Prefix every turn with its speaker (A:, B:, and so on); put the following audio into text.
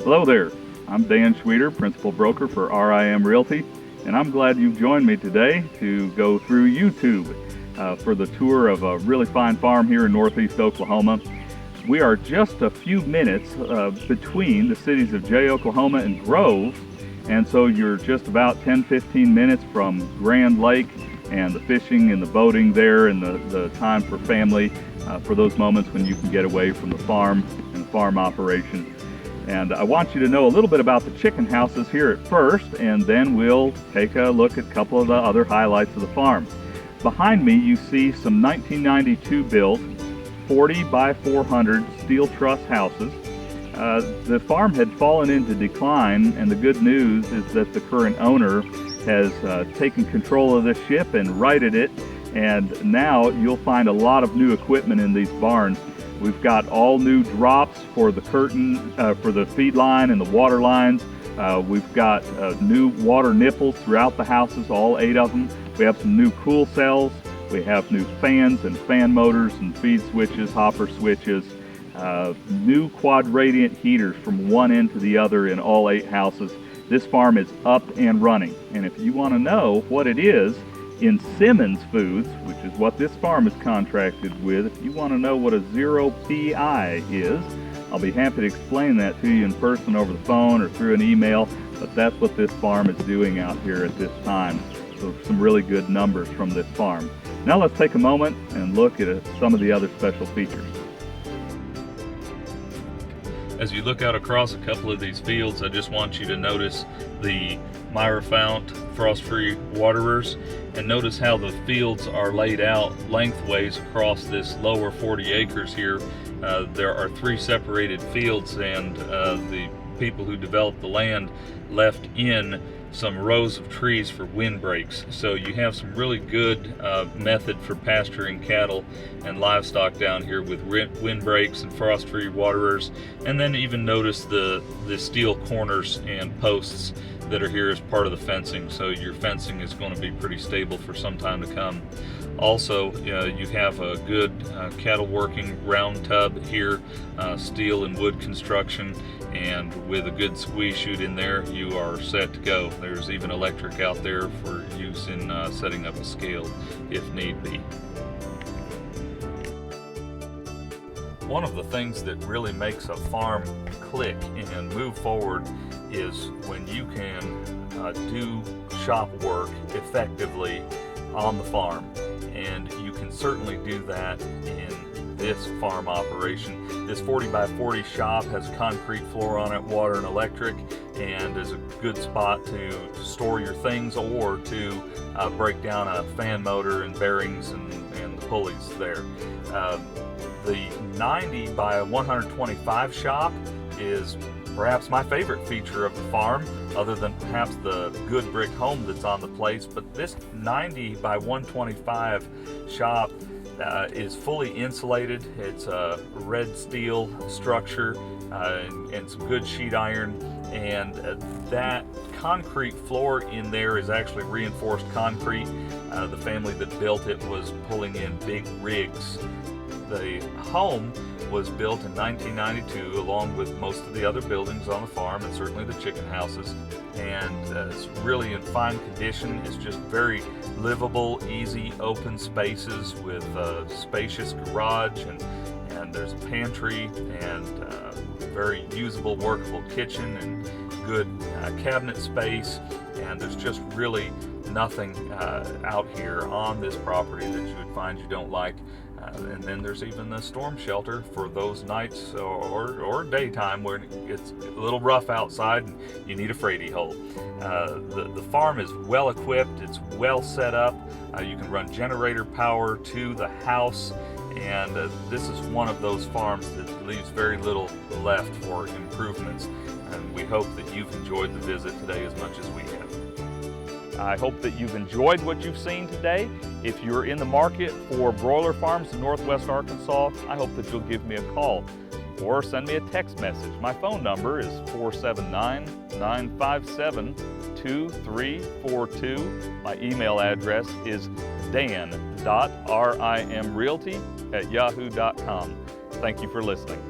A: Hello there, I'm Dan Schweeder, Principal Broker for RIM Realty, and I'm glad you've joined me today to go through YouTube for the tour of a really fine farm here in northeast Oklahoma. We are just a few minutes between the cities of Jay, Oklahoma and Grove, and so you're just about 10-15 minutes from Grand Lake and the fishing and the boating there and the time for family for those moments when you can get away from the farm and the farm operation. And I want you to know a little bit about the chicken houses here at first, and then we'll take a look at a couple of the other highlights of the farm. Behind me you see some 1992 built 40 by 400 steel truss houses. The farm had fallen into decline, and the good news is that the current owner has taken control of this ship and righted it, and now you'll find a lot of new equipment in these barns. We've got all new drops for the curtain, for the feed line and the water lines. We've got new water nipples throughout the houses, all 8 of them. We have some new cool cells. We have new fans and fan motors and feed switches, hopper switches, new quad radiant heaters from one end to the other in all 8 houses. This farm is up and running. And if you want to know what it is, in Simmons Foods, which is what this farm is contracted with, if you want to know what a zero PI is, I'll be happy to explain that to you in person over the phone or through an email, but that's what this farm is doing out here at this time. So some really good numbers from this farm. Now let's take a moment and look at some of the other special features.
B: As you look out across a couple of these fields, I just want you to notice the MiraFount frost-free waterers, and notice how the fields are laid out lengthways across this lower 40 acres here. There are 3 separated fields, and the people who developed the land left in some rows of trees for windbreaks. So you have some really good method for pasturing cattle and livestock down here with windbreaks and frost-free waterers. And then even notice the steel corners and posts that are here as part of the fencing. So your fencing is going to be pretty stable for some time to come. Also, you have a good cattle working round tub here, steel and wood construction, and with a good squeeze chute in there, you are set to go. There's even electric out there for use in setting up a scale if need be. One of the things that really makes a farm click and move forward is when you can do shop work effectively on the farm, and you can certainly do that in this farm operation. This 40 by 40 shop has concrete floor on it, water and electric, and is a good spot to store your things or to break down a fan motor and bearings and the pulleys there. The 90 by 125 shop is perhaps my favorite feature of the farm, other than perhaps the good brick home that's on the place. But this 90 by 125 shop is fully insulated. It's a red steel structure and some good sheet iron, and that concrete floor in there is actually reinforced concrete. The family that built it was pulling in big rigs. The home was built in 1992 along with most of the other buildings on the farm, and certainly the chicken houses, and it's really in fine condition. It's just very livable, easy, open spaces with a spacious garage, and there's a pantry and very usable, workable kitchen and good cabinet space, and there's just really nothing out here on this property that you would find you don't like. And then there's even the storm shelter for those nights or daytime where it's a little rough outside and you need a Frady hole. The farm is well equipped, it's well set up. You can run generator power to the house, and this is one of those farms that leaves very little left for improvements. And we hope that you've enjoyed the visit today as much as we have. I hope that you've enjoyed what you've seen today. If you're in the market for broiler farms in northwest Arkansas, I hope that you'll give me a call or send me a text message. My phone number is 479-957-2342. My email address is dan.rimrealty@yahoo.com. Thank you for listening.